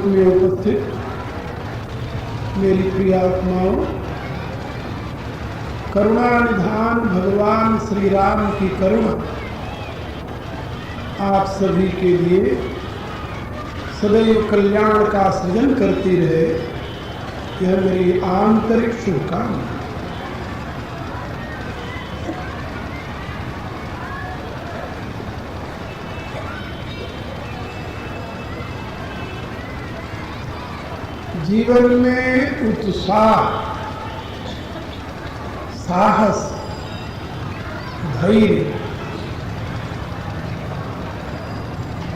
मंच में उपस्थित मेरी प्रिय आत्माओं, करुणा निधान भगवान श्री राम की करुणा आप सभी के लिए सदैव कल्याण का सृजन करती रहे, यह मेरी आंतरिक शुभकामना। जीवन में उत्साह, साहस, धैर्य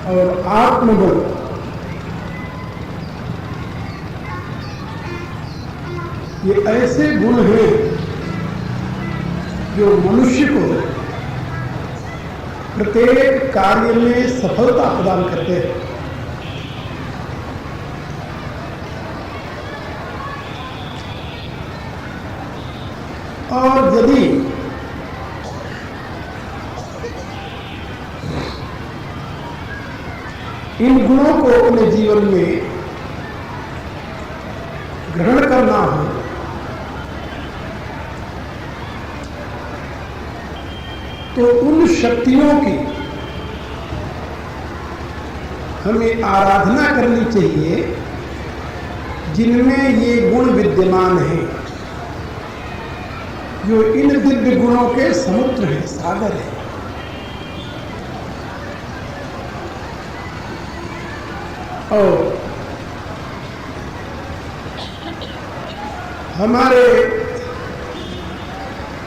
और आत्मबल ये ऐसे गुण हैं जो मनुष्य को प्रत्येक कार्य में सफलता प्रदान करते हैं। और यदि इन गुणों को अपने जीवन में ग्रहण करना हो तो उन शक्तियों की हमें आराधना करनी चाहिए जिनमें ये गुण विद्यमान हैं, जो इन दिव्य गुणों के समुद्र है, सागर है। और हमारे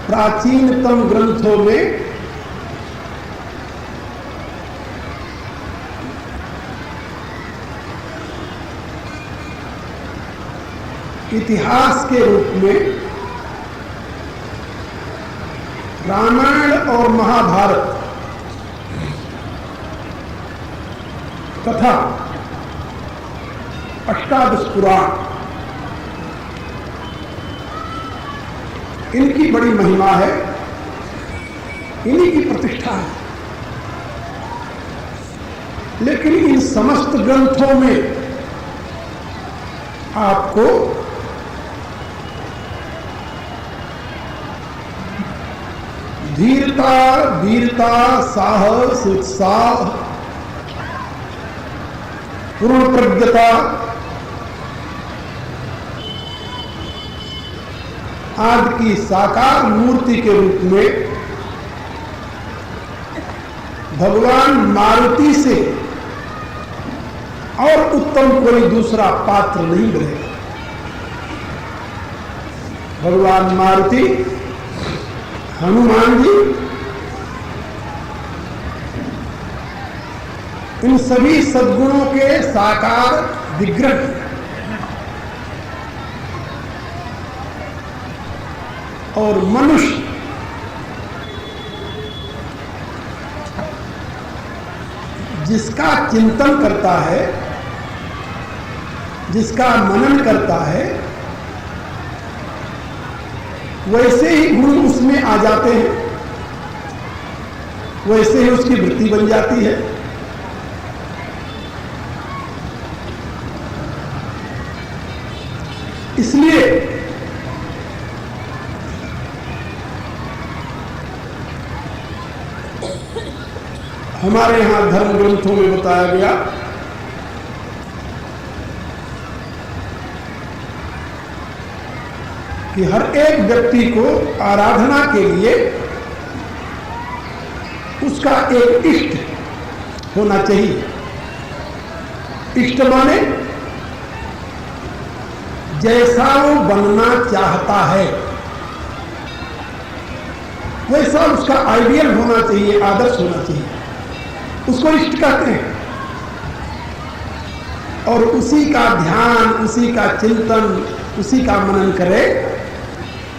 प्राचीनतम ग्रंथों में इतिहास के रूप में रामायण और महाभारत तथा अष्टादश पुराण, इनकी बड़ी महिमा है, इन्हीं की प्रतिष्ठा है। लेकिन इन समस्त ग्रंथों में आपको धीरता, वीरता, साहस, उत्साह, पूर्ण प्रज्ञता आदि की साकार मूर्ति के रूप में भगवान मारुति से और उत्तम कोई दूसरा पात्र नहीं बनेगा। भगवान मारुति, हनुमान जी, इन सभी सद्गुणों के साकार विग्रह और मनुष्य जिसका चिंतन करता है, जिसका मनन करता है, वैसे ही गुण उसमें आ जाते हैं, वैसे ही उसकी वृत्ति बन जाती है। इसलिए हमारे यहां धर्म ग्रंथों में बताया गया कि हर एक व्यक्ति को आराधना के लिए उसका एक इष्ट होना चाहिए। इष्ट माने जैसा वो बनना चाहता है वैसा उसका आइडियल होना चाहिए, आदर्श होना चाहिए, उसको इष्ट कहते हैं। और उसी का ध्यान, उसी का चिंतन, उसी का मनन करे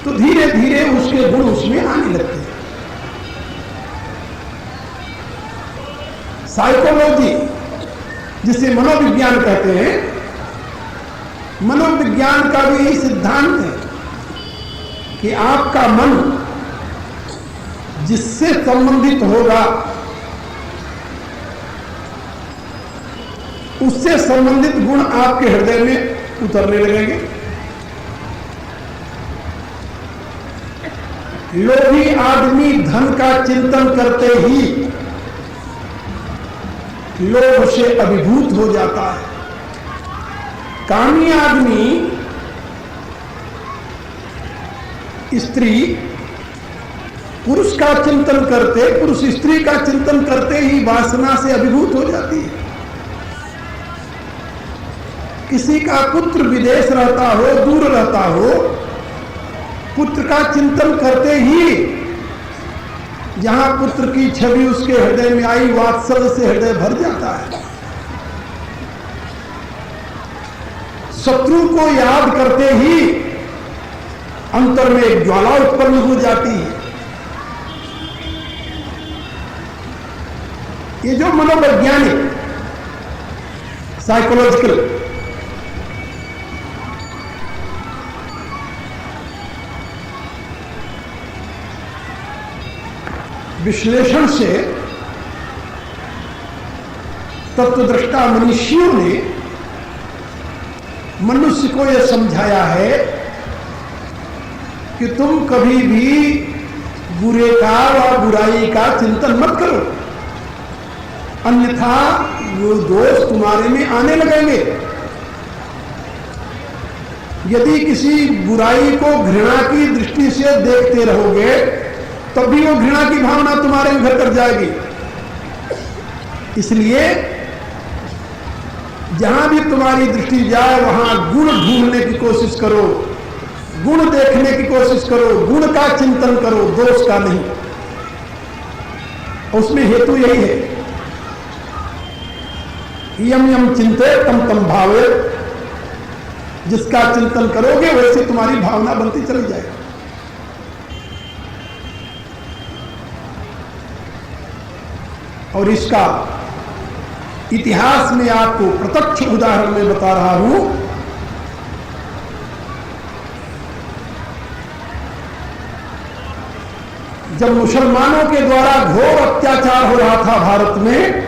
तो धीरे धीरे उसके गुण उसमें आने लगते हैं। साइकोलॉजी, जिसे मनोविज्ञान कहते हैं, मनोविज्ञान का भी यही सिद्धांत है कि आपका मन जिससे संबंधित होगा उससे संबंधित गुण आपके हृदय में उतरने लगेंगे। लोभी आदमी धन का चिंतन करते ही लोभ से अभिभूत हो जाता है। कामी आदमी स्त्री पुरुष का चिंतन करते, पुरुष स्त्री का चिंतन करते ही वासना से अभिभूत हो जाती है। किसी का पुत्र विदेश रहता हो, दूर रहता हो, पुत्र का चिंतन करते ही जहां पुत्र की छवि उसके हृदय में आई, वात्सल्य से हृदय भर जाता है। शत्रु को याद करते ही अंतर में एक ज्वाला उत्पन्न हो जाती है। ये जो मनोवैज्ञानिक साइकोलॉजिकल विश्लेषण से तत्वदृष्टा मनुष्यों ने मनुष्य को यह समझाया है कि तुम कभी भी बुरे का व बुराई का चिंतन मत करो, अन्यथा वो दोष तुम्हारे में आने लगेंगे। यदि किसी बुराई को घृणा की दृष्टि से देखते रहोगे तब भी वो घृणा की भावना तुम्हारे घर कर जाएगी। इसलिए जहां भी तुम्हारी दृष्टि जाए वहां गुण ढूंढने की कोशिश करो, गुण देखने की कोशिश करो, गुण का चिंतन करो, दोष का नहीं। उसमें हेतु यही है, यम यम चिंते तम तम भावे। जिसका चिंतन करोगे वैसे तुम्हारी भावना बनती चली जाएगी। और इसका इतिहास में आपको प्रत्यक्ष उदाहरण में बता रहा हूं। जब मुसलमानों के द्वारा घोर अत्याचार हो रहा था भारत में,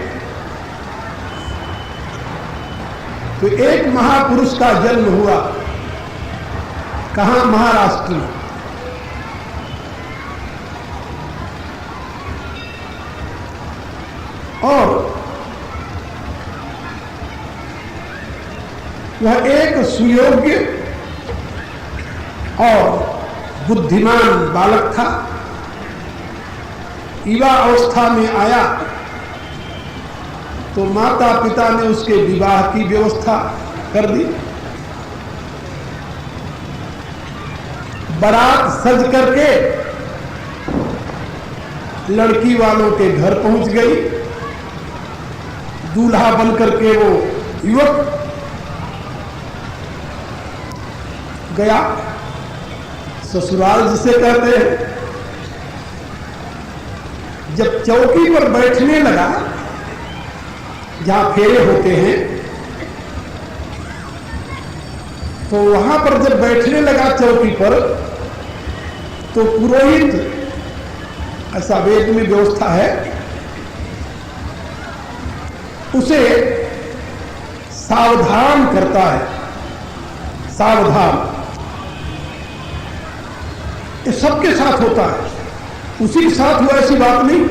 तो एक महापुरुष का जन्म हुआ। कहां? महाराष्ट्र में। और वह एक सुयोग्य और बुद्धिमान बालक था। युवा अवस्था में आया तो माता पिता ने उसके विवाह की व्यवस्था कर दी। बारात सज करके लड़की वालों के घर पहुंच गई। दूल्हा बन करके वो युवक गया ससुराल जिसे कहते हैं। जब चौकी पर बैठने लगा, जहां फेरे होते हैं, तो वहां पर जब बैठने लगा चौकी पर, तो पुरोहित, ऐसा वेद में व्यवस्था है, उसे सावधान करता है। सावधान ये सबके साथ होता है, उसी के साथ हुआ ऐसी बात नहीं।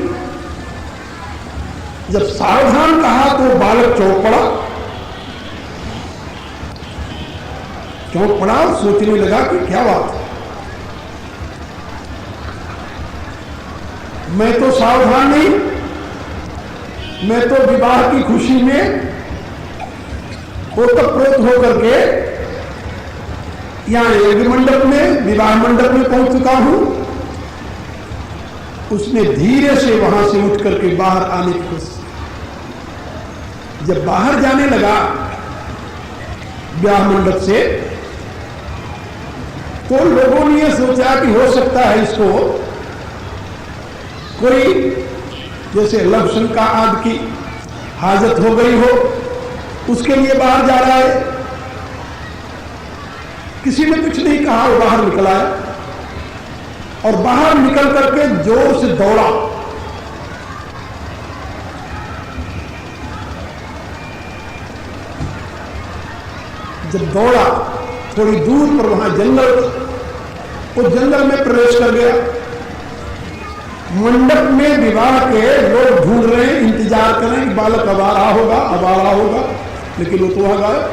जब सावधान कहा तो बालक चौंक पड़ा। चौंक पड़ा और सोचने लगा कि क्या बात है, मैं तो सावधान नहीं, मैं तो विवाह की खुशी में ओतप्रोत होकर के यहां यज्ञ मंडप में, विवाह मंडप में पहुंच चुका हूं। उसने धीरे से वहां से उठ करके बाहर आने की कोशिश। जब बाहर जाने लगा विवाह मंडप से, तो लोगों ने यह सोचा कि हो सकता है इसको कोई जैसे लव शंका आदि की हाजत हो गई हो, उसके लिए बाहर जा रहा है। किसी ने कुछ नहीं कहा, वो बाहर निकला है और बाहर निकल करके जोर से दौड़ा। जब दौड़ा थोड़ी दूर पर वहां जंगल, वो जंगल में प्रवेश कर गया। मंडप में विवाह के लोग ढूंढ रहे हैं, इंतजार कर रहे हैं कि बालक अब आ रहा होगा, अब आ रहा होगा, लेकिन वो तो वहां गायब।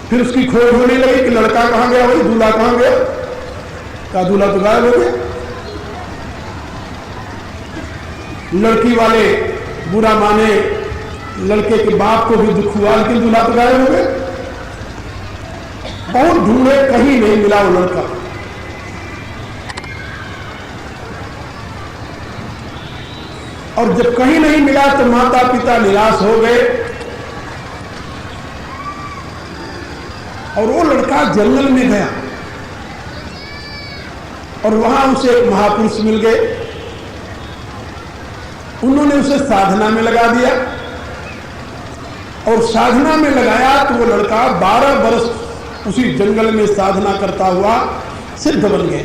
फिर उसकी खोज होने लगी कि लड़का कहां गया, वही दूल्हा कहां गया, का दूल्हा तो गायब हो गया। लड़की वाले बुरा माने, लड़के के बाप को भी दुख हुआ, लेकिन दूल्हा तो गायब हो गया। बहुत ढूंढे, कहीं नहीं मिला वो लड़का। और जब कहीं नहीं मिला तो माता पिता निराश हो गए और वो लड़का जंगल में गया और वहां उसे एक महापुरुष मिल गए। उन्होंने उसे साधना में लगा दिया और साधना में लगाया तो वो लड़का 12 वर्ष उसी जंगल में साधना करता हुआ सिद्ध बन गया।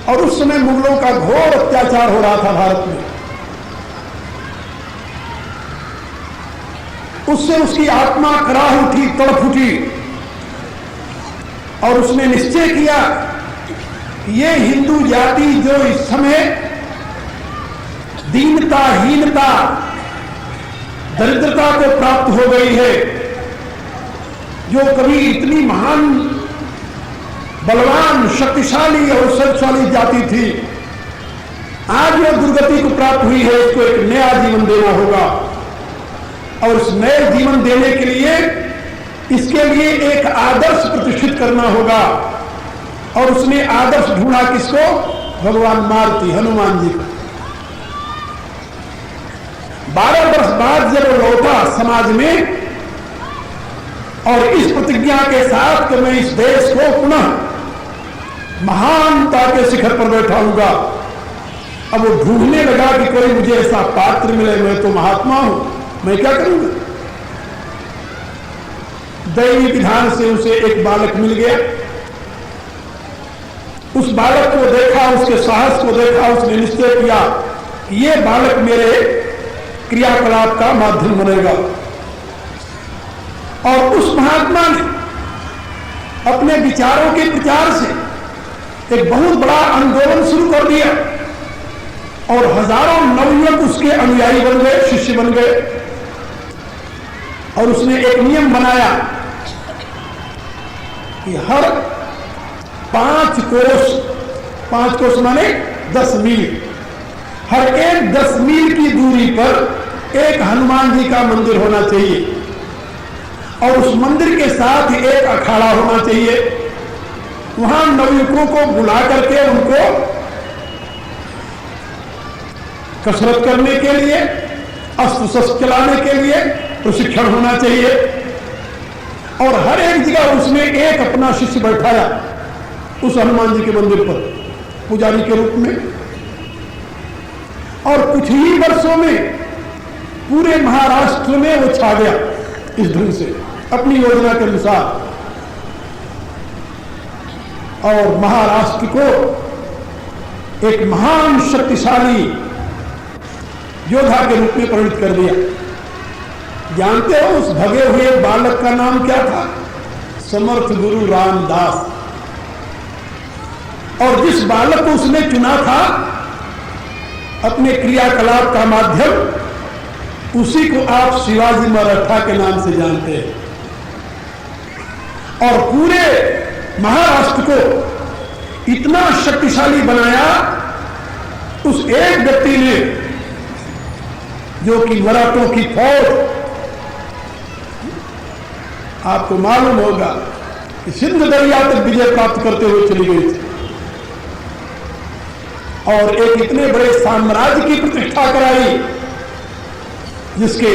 और उस समय मुगलों का घोर अत्याचार हो रहा था भारत में। उससे उसकी आत्मा कराह उठी, तड़प उठी और उसने निश्चय किया कि ये हिंदू जाति जो इस समय दीनता, हीनता, दरिद्रता को प्राप्त हो गई है, जो कभी इतनी महान, बलवान, शक्तिशाली और शक्तिशाली जाति थी, आज वो दुर्गति को प्राप्त हुई है। इसको एक नया जीवन देना होगा और उस नए जीवन देने के लिए इसके लिए एक आदर्श प्रतिष्ठित करना होगा। और उसने आदर्श ढूंढा किसको? भगवान मारुति, हनुमान जी को। 12 वर्ष बाद जब वो लौटा समाज में और इस प्रतिज्ञा के साथ कि मैं इस देश को पुनः महानता के शिखर पर बैठाऊंगा, अब वो ढूंढने लगा कि कोई मुझे ऐसा पात्र मिले, मैं तो महात्मा हूं, मैं क्या करूंगा। दैवी विधान से उसे एक बालक मिल गया। उस बालक को देखा, उसके साहस को देखा, उसने निश्चय किया कि ये बालक मेरे क्रियाकलाप का माध्यम बनेगा। और उस महात्मा ने अपने विचारों के प्रचार से एक बहुत बड़ा आंदोलन शुरू कर दिया और हजारों नवयुवक उसके अनुयायी बन गए, शिष्य बन गए। और उसने एक नियम बनाया कि हर 5 कोस माने 10 मील, हर एक 10 मील की दूरी पर एक हनुमान जी का मंदिर होना चाहिए और उस मंदिर के साथ एक अखाड़ा होना चाहिए। वहां नवयुवकों को बुला करके उनको कसरत करने के लिए, अस्त्र शस्त्र चलाने के लिए प्रशिक्षण होना चाहिए। और हर एक जगह उसने एक अपना शिष्य बैठाया उस हनुमान जी के मंदिर पर पुजारी के रूप में। और कुछ ही वर्षों में पूरे महाराष्ट्र में वो छा गया इस ढंग से अपनी योजना के अनुसार और महाराष्ट्र को एक महान शक्तिशाली योद्धा के रूप में परिणत कर दिया। जानते हो उस भगे हुए बालक का नाम क्या था? समर्थ गुरु रामदास। और जिस बालक को उसने चुना था अपने क्रियाकलाप का माध्यम, उसी को आप शिवाजी मराठा के नाम से जानते हैं। और पूरे महाराष्ट्र को इतना शक्तिशाली बनाया उस एक व्यक्ति ने, जो कि मराठों की फौज, आपको मालूम होगा कि सिंध दरिया तक विजय प्राप्त करते हुए चली गई थी और एक इतने बड़े साम्राज्य की प्रतिष्ठा कराई जिसके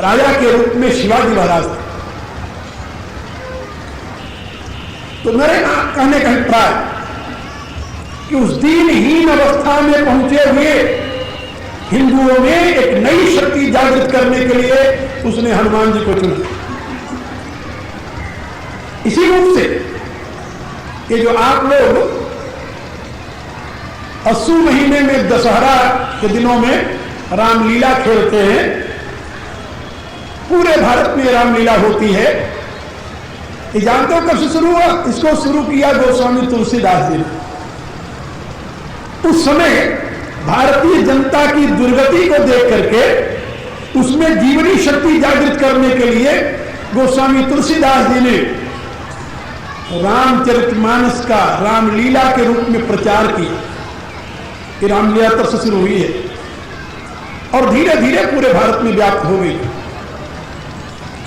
राजा के रूप में शिवाजी महाराज थे। तो मेरे कहने का अभिप्राय कि उस दीनहीन अवस्था में पहुंचे हुए हिंदुओं में एक नई शक्ति जागृत करने के लिए उसने हनुमान जी को चुना। इसी रूप से ये जो आप लोग अस्सू महीने में दशहरा के दिनों में रामलीला खेलते हैं, पूरे भारत में रामलीला होती है। ये जानते हो कब से शुरू हुआ? इसको शुरू किया गोस्वामी तुलसीदास जी ने। उस समय भारतीय जनता की दुर्गति को देख करके उसमें जीवनी शक्ति जागृत करने के लिए गोस्वामी तुलसीदास जी ने रामचरितमानस का रामलीला के रूप में प्रचार किया। कि रामलीला तब से शुरू हुई है और धीरे धीरे पूरे भारत में व्याप्त हो गई।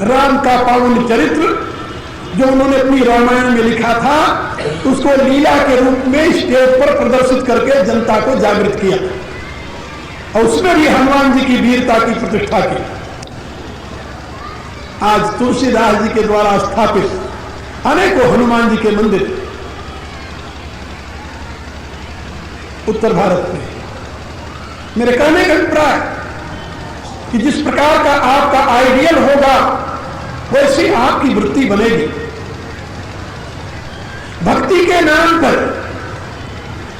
राम का पावन चरित्र जो उन्होंने अपनी रामायण में लिखा था उसको लीला के रूप में स्टेज पर प्रदर्शित करके जनता को जागृत किया और उसमें भी हनुमान जी की वीरता की प्रतिष्ठा की। आज तुलसीदास जी के द्वारा स्थापित अनेकों हनुमान जी के मंदिर उत्तर भारत में। मेरे कहने का अभिप्राय कि जिस प्रकार का आपका आइडियल होगा वैसी आपकी वृत्ति बनेगी। भक्ति के नाम पर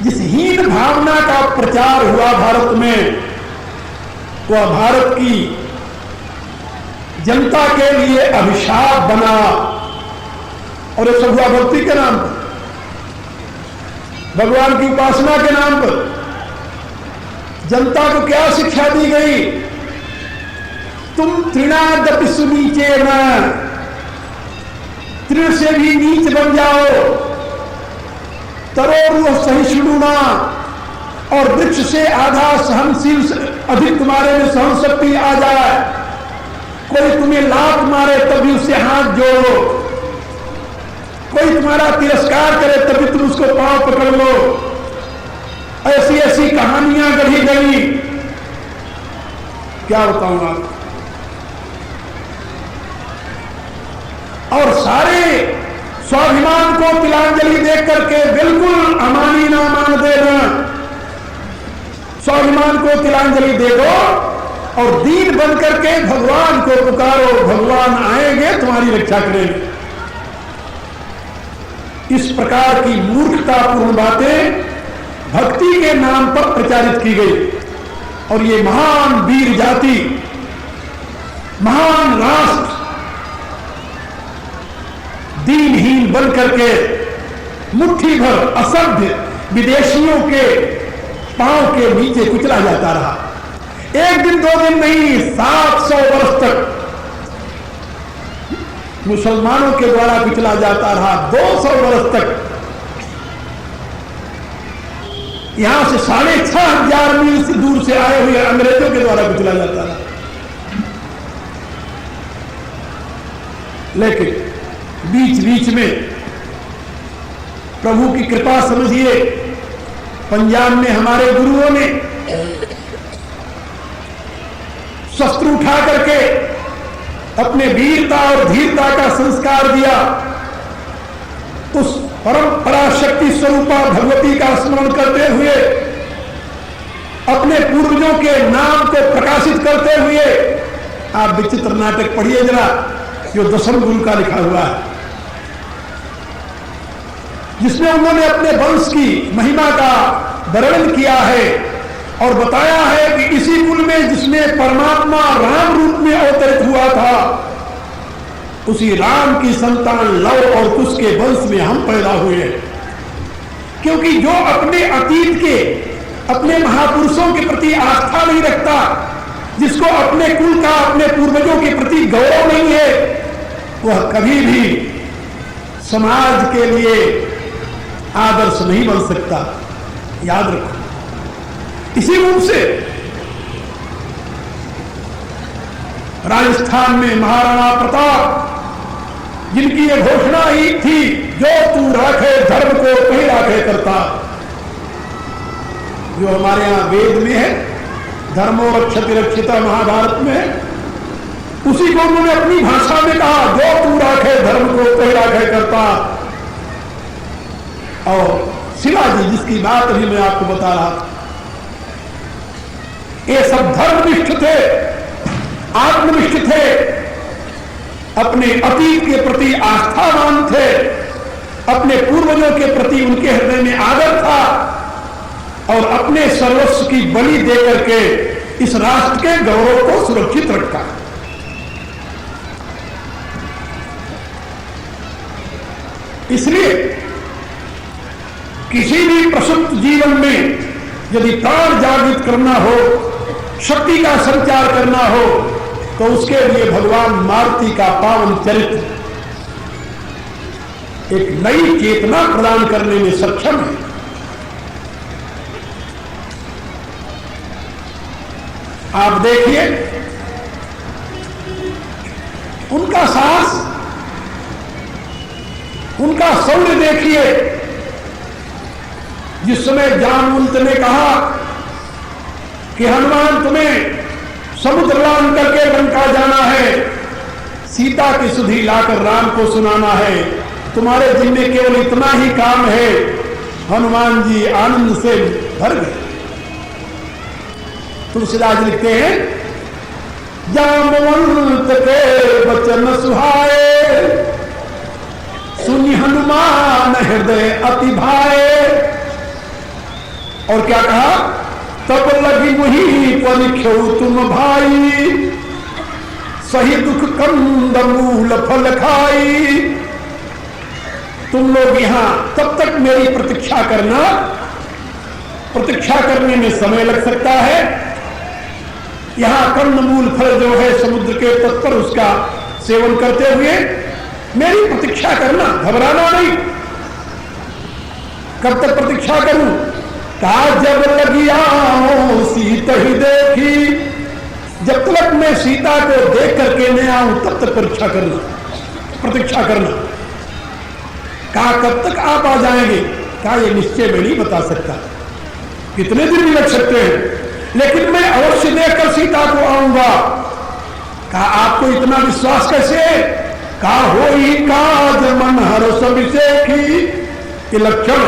जिस हीन भावना का प्रचार हुआ भारत में वह भारत की जनता के लिए अभिशाप बना और ये सब हुआ भक्ति के नाम पर, भगवान की उपासना के नाम पर। जनता को क्या शिक्षा दी गई? तुम तृणादपि सुनीचे न, तृण से भी नीच बन जाओ, तरोरुह सहिष्णुना, और वृक्ष से आधा सहनशील अधिक तुम्हारे में सहन शक्ति आ जाए। कोई तुम्हें लात मारे तभी उससे हाथ जोड़ो, कोई तुम्हारा तिरस्कार करे तभी तुम उसको पांव पकड़ लो। ऐसी ऐसी कहानियां गढ़ी गई, क्या बताऊंगा। और सारे स्वाभिमान को तिलांजलि देख करके बिल्कुल अमानी ना मान देना, स्वाभिमान को तिलांजलि दे दो और दीन बन करके भगवान को पुकारो, भगवान आएंगे तुम्हारी रक्षा करेंगे। इस प्रकार की मूर्खतापूर्ण बातें भक्ति के नाम पर प्रचारित की गई और ये महान वीर जाति, महान राष्ट्र दीनहीन बन करके मुट्ठी भर असभ्य विदेशियों के पांव के नीचे कुचला जाता रहा। एक दिन दो दिन नहीं, 700 वर्ष तक मुसलमानों के द्वारा कुचला जाता रहा। 200 वर्ष तक यहां से 6500 मील से दूर से आए हुए अंग्रेजों के द्वारा कुचला जाता रहा। लेकिन बीच बीच में प्रभु की कृपा समझिए, पंजाब में हमारे गुरुओं ने शस्त्र उठा करके अपने वीरता और धीरता का संस्कार दिया। उस परंपरा शक्ति स्वरूपा भगवती का स्मरण करते हुए, अपने पूर्वजों के नाम को प्रकाशित करते हुए, आप विचित्र नाटक पढ़िए जरा, जो दशम गुरु का लिखा हुआ है, जिसमें उन्होंने अपने वंश की महिमा का वर्णन किया है और बताया है कि इसी कुल में जिसमें परमात्मा राम रूप में अवतरित हुआ था, उसी राम की संतान लव और कुश के वंश में हम पैदा हुए। क्योंकि जो अपने अतीत के, अपने महापुरुषों के प्रति आस्था नहीं रखता, जिसको अपने कुल का, अपने पूर्वजों के प्रति गौरव नहीं है, वह कभी भी समाज के लिए आदर्श नहीं बन सकता। याद रखो। इसी रूप से राजस्थान में महाराणा प्रताप, जिनकी ये घोषणा ही थी, जो तू राखे धर्म को कहीं राखे करता, जो हमारे यहां वेद में है, धर्मो रक्षति रक्षिता महाभारत में है, उसी को उन्होंने अपनी भाषा में कहा, जो तू राखे धर्म को कहीं राखे करता। और शिवाजी, जिसकी बात अभी मैं आपको बता रहा था, ये सब धर्मनिष्ठ थे, आत्मनिष्ठ थे, अपने अतीत के प्रति आस्थावान थे, अपने पूर्वजों के प्रति उनके हृदय में आदर था और अपने सर्वस्व की बलि देकर के इस राष्ट्र के गौरव को सुरक्षित रखा। इसलिए किसी भी प्रसुप्त जीवन में यदि प्राण जागृत करना हो, शक्ति का संचार करना हो, तो उसके लिए भगवान मारुति का पावन चरित्र एक नई चेतना प्रदान करने में सक्षम है। आप देखिए उनका साहस, उनका शौर्य देखिए। जिस समय जामवंत ने कहा कि हनुमान तुम्हें समुद्र लान करके लंका जाना है, सीता की सुधि लाकर राम को सुनाना है, तुम्हारे जिम्मे केवल इतना ही काम है। हनुमान जी आनंद से भर गए। तुलसीदास लिखते हैं, जामवंत के वचन सुहाए, सुनि हनुमान हृदय अति भाए। और क्या कहा, तब लगी मुहि परिख्यौ तुम भाई, सही दुख कंद मूल फल खाई। तुम लोग यहां तब तक मेरी प्रतीक्षा करना, प्रतीक्षा करने में समय लग सकता है। यहां कंदमूल फल जो है समुद्र के तट पर, उसका सेवन करते हुए मेरी प्रतीक्षा करना, घबराना नहीं। कब तक प्रतीक्षा करूं? कहा, जब लगी आऊं सीता ही देखी, जब तक मैं सीता को देख करके नहीं आऊं तब तक परीक्षा करना, प्रतीक्षा करना। कहा, कब तक आप आ जाएंगे? कहा, ये निश्चय मैं नहीं बता सकता, कितने दिन भी लग सकते हैं, लेकिन मैं अवश्य देखकर सीता को आऊंगा। कहा, आपको इतना विश्वास कैसे? कहा, हो ही काज मन हर्ष अभिषेकी, ये लक्षण।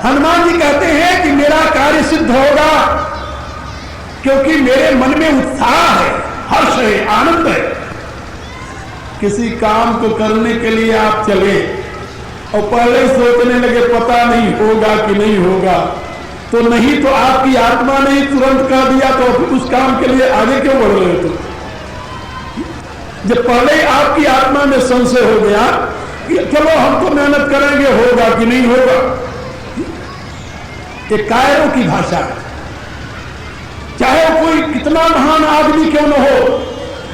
हनुमान जी कहते हैं कि मेरा कार्य सिद्ध होगा क्योंकि मेरे मन में उत्साह है, हर्ष है, आनंद है। किसी काम को करने के लिए आप चले और पहले सोचने लगे पता नहीं होगा कि नहीं होगा, तो नहीं तो आपकी आत्मा ने ही तुरंत कह दिया, तो उस काम के लिए आगे क्यों बढ़ रहे हो? जब पहले आपकी आत्मा में संशय हो गया कि चलो हम तो मेहनत करेंगे, होगा कि नहीं होगा। ये कायरों की भाषा है। चाहे कोई कितना महान आदमी क्यों न हो,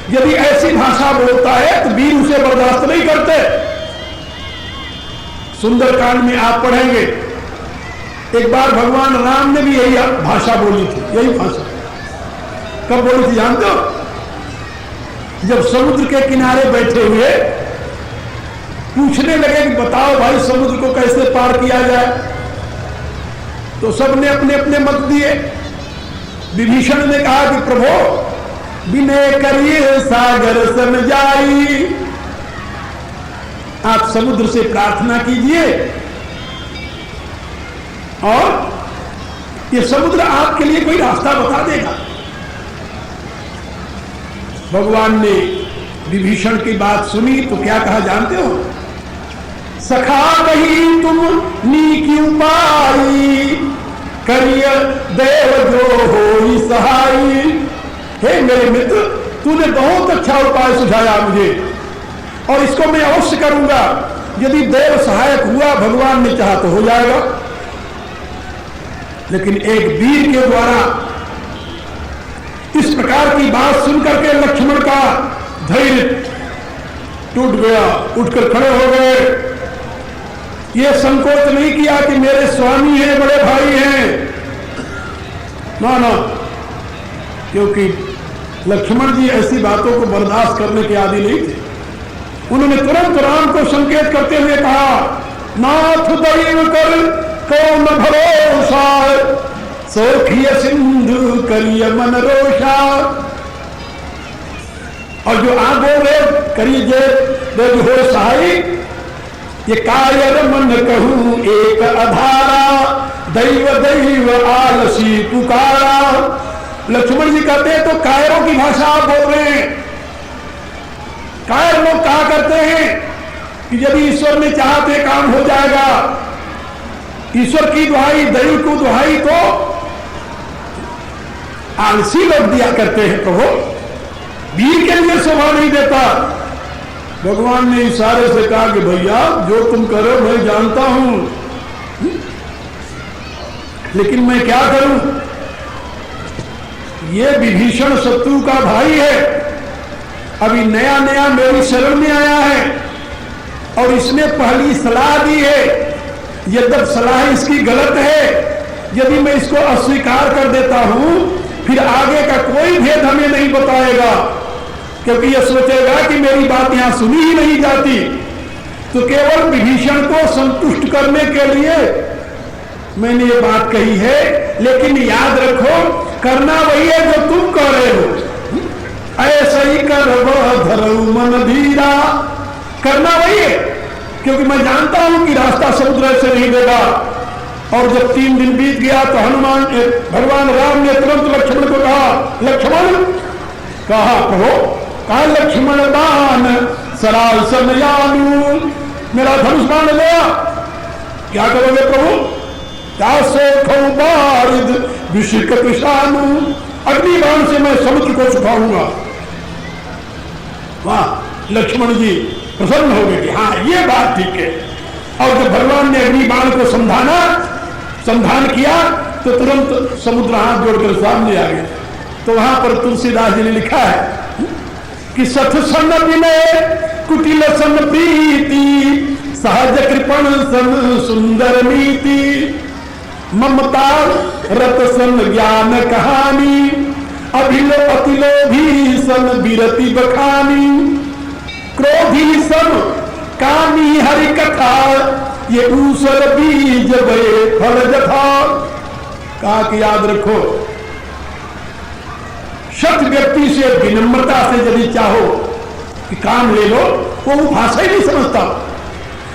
यदि ऐसी भाषा बोलता है तो वीर उसे बर्दाश्त नहीं करते। सुंदरकांड में आप पढ़ेंगे, एक बार भगवान राम ने भी यही भाषा बोली थी, यही भाषा। कब बोली थी जानते हो? जब समुद्र के किनारे बैठे हुए पूछने लगे कि बताओ भाई समुद्र को कैसे पार किया जाए, तो सबने अपने अपने मत दिए। विभीषण ने कहा कि प्रभु विनय करिए सागर सन जाई, आप समुद्र से प्रार्थना कीजिए और ये समुद्र आपके लिए कोई रास्ता बता देगा। भगवान ने विभीषण की बात सुनी तो क्या कहा जानते हो? सखा कही तुम नीकी उपाई, करिय देव जो होई सहाई। हे मेरे मित्र, तूने बहुत अच्छा उपाय सुझाया मुझे और इसको मैं अवश्य करूंगा। यदि देव सहायक हुआ, भगवान ने चाहा तो हो जाएगा। लेकिन एक वीर के द्वारा इस प्रकार की बात सुनकर के लक्ष्मण का धैर्य टूट गया, उठकर खड़े हो गए। ये संकोच नहीं किया कि मेरे स्वामी हैं, बड़े भाई हैं, ना ना, क्योंकि लक्ष्मण जी ऐसी बातों को बर्दाश्त करने के आदी नहीं थे। उन्होंने तुरंत राम को संकेत करते हुए कहा, नाथ दैव कर कौन भरोसा, सोखिय सिंधु करिय मन रोषा। और जो आप बोल रहे करिए देव हो सहाय, ये कायर मन कहूं एक अधारा, दैव दैव आलसी पुकारा। लक्ष्मण जी कहते हैं तो कायरों की भाषा आप बोल रहे हैं। कायर लोग कहा करते हैं कि यदि ईश्वर ने चाहा तो काम हो जाएगा। ईश्वर की दुहाई, दैव को दुहाई तो आलसी लोग दिया करते हैं। प्रभु वीर के लिए शोभा नहीं देता। भगवान ने इशारे से कहा कि भैया जो तुम करो मैं जानता हूं, लेकिन मैं क्या करूं, ये विभीषण शत्रु का भाई है, अभी नया नया मेरी शरण में आया है और इसने पहली सलाह दी है। यद्यप सलाह इसकी गलत है, यदि मैं इसको अस्वीकार कर देता हूं फिर आगे का कोई भेद हमें नहीं बताएगा, क्योंकि यह सोचेगा कि मेरी बात यहां सुनी ही नहीं जाती। तो केवल विभीषण को संतुष्ट करने के लिए मैंने ये बात कही है, लेकिन याद रखो करना वही है जो तुम कह रहे हो। ऐसा ही कर धरऊ मन धीरा, करना वही है, क्योंकि मैं जानता हूं कि रास्ता समुद्र से नहीं देगा। और जब 3 दिन बीत गया तो भगवान राम ने तुरंत लक्ष्मण को कहा, लक्ष्मण, कहा प्रभु, कहा लक्ष्मण बाण सराल सनयानु, मेरा धनुष बाण लिया, क्या करोगे प्रभु? बारिद विशिक पिशानु, अग्नि बाण से मैं समुद्र को सुखाऊंगा। वाह, लक्ष्मण जी प्रसन्न हो गए कि हाँ ये बात ठीक है। और जब भगवान ने अग्नि बाण को संधान किया तो तुरंत समुद्र हाथ जोड़कर सामने आ गया। तो वहां पर तुलसीदास जी ने लिखा है कि सठ सन विनय कुटिल सन प्रीति, सहज कृपण सन सुंदर नीति, ममता रत सन ज्ञान कहानी, अतिलोभी सन विरति बखानी, क्रोधी सन कामी हरि कथा, ये ऊसर बीज बे फल जथा। कहा कि याद रखो, शत व्यक्ति से विनम्रता से यदि चाहो कि काम ले लो, वो भाषा ही नहीं समझता,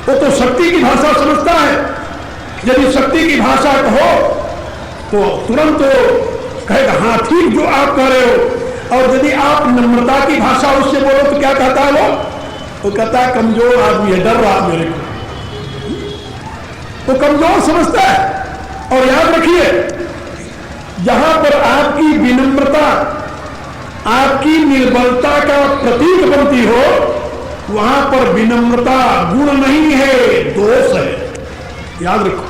वो तो शक्ति की भाषा समझता है। यदि शक्ति की भाषा कहो तो तुरंत कहेगा हाँ ठीक जो आप कह रहे हो। और यदि आप नम्रता की भाषा उससे बोलो तो क्या कहता है वो कहता है कमजोर आदमी है, डर रहा मेरे को, तो कमजोर समझता है। और याद रखिए, जहां पर आपकी विनम्रता आपकी निर्बलता का प्रतीक बनती हो, वहां पर विनम्रता गुण नहीं है, दोष है। याद रखो,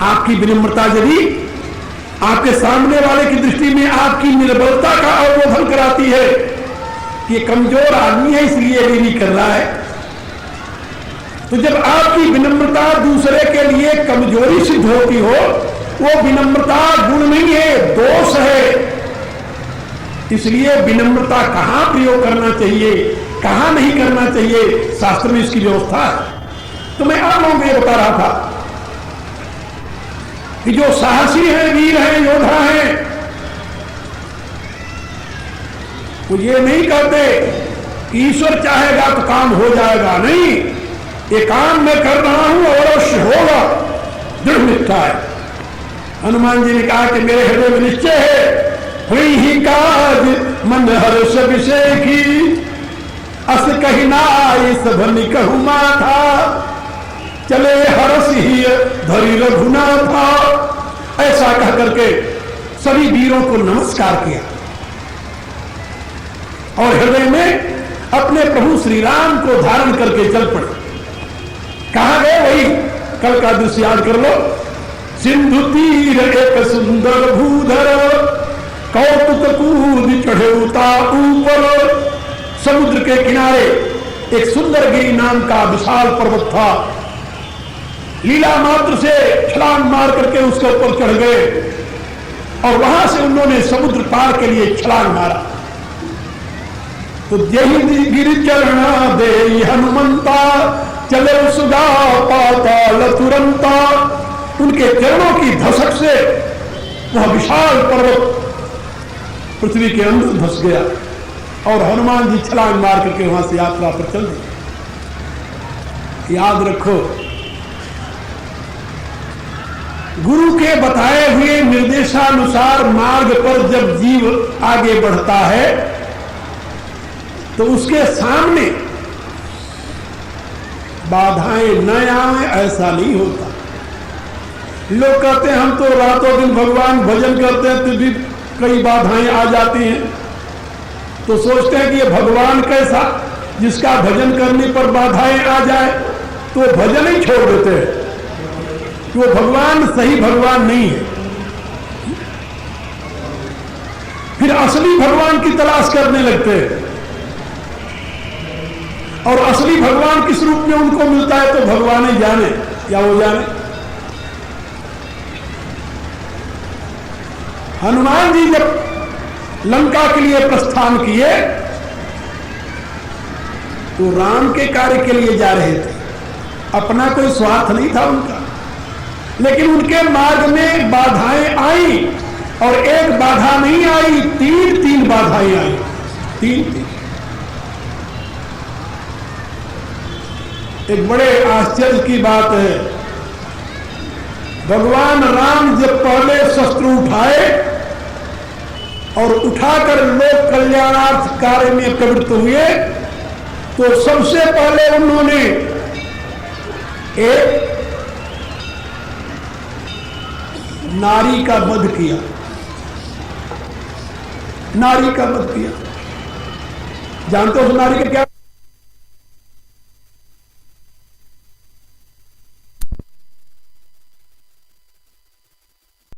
आपकी विनम्रता यदि आपके सामने वाले की दृष्टि में आपकी निर्बलता का अवबोधन कराती है कि ये कमजोर आदमी है इसलिए ये नहीं कर रहा है, तो जब आपकी विनम्रता दूसरे के लिए कमजोरी सिद्ध होती हो, वो विनम्रता गुण नहीं है, दोष है। इसलिए विनम्रता कहां प्रयोग करना चाहिए, कहां नहीं करना चाहिए, शास्त्र में इसकी व्यवस्था है। तो मैं आप लोगों को ये बता रहा था कि जो साहसी हैं, वीर हैं, योद्धा हैं, वो ये नहीं कहते कि ईश्वर चाहेगा तो काम हो जाएगा, नहीं, ये काम मैं कर रहा हूं और अवश्य होगा, दृढ़ निष्ठा है। हनुमान जी ने कहा कि मेरे हृदय में निश्चय है, हुई ही काज मन हर्ष विषय की, अस कही नाई सभनि कहु माथा, चले हरस ही धरी रघुनाथा। ऐसा कह करके सभी वीरों को नमस्कार किया और हृदय में अपने प्रभु श्री राम को धारण करके चल पड़े। कहां गए? वही कल का दृश्य याद कर लो। सिंधु तीर एक सुंदर भूधर, कौतुक कूद चढ़े उता ऊपर। समुद्र के किनारे एक सुंदर गिरी नाम का विशाल पर्वत था। लीला मात्र से छलांग मार करके उसके ऊपर चढ़ गए और वहां से उन्होंने समुद्र पार के लिए छलांग मारा। तो यही गिरि चरणा दे हनुमंता, चले सुधा पाताल तुरंता। उनके चरणों की धसक से वह विशाल पर्वत पृथ्वी के अंदर धस गया और हनुमान जी छलांग मार करके वहां से यात्रा पर चल दिए। याद रखो, गुरु के बताए हुए निर्देशानुसार मार्ग पर जब जीव आगे बढ़ता है तो उसके सामने बाधाएं न आए, ऐसा नहीं होता। लोग कहते हैं हम तो रातों दिन भगवान भजन करते हैं तो भी कई बाधाएं आ जाती हैं, तो सोचते हैं कि ये भगवान कैसा, जिसका भजन करने पर बाधाएं आ जाए तो भजन ही छोड़ देते हैं, वो भगवान सही भगवान नहीं है। फिर असली भगवान की तलाश करने लगते हैं, और असली भगवान किस रूप में उनको मिलता है तो भगवान ही जाने या वो जाने। हनुमान जी जब लंका के लिए प्रस्थान किए तो राम के कार्य के लिए जा रहे थे, अपना कोई स्वार्थ नहीं था उनका, लेकिन उनके मार्ग में बाधाएं आई, और एक बाधा नहीं आई, तीन बाधाएं आई, तीन। एक बड़े आश्चर्य की बात है, भगवान राम जब पहले शस्त्र उठाए और उठाकर लोक कल्याणार्थ कार्य में प्रवृत्त हुए तो सबसे पहले उन्होंने एक नारी का वध किया, नारी का वध किया। जानते हो उस नारी का क्या?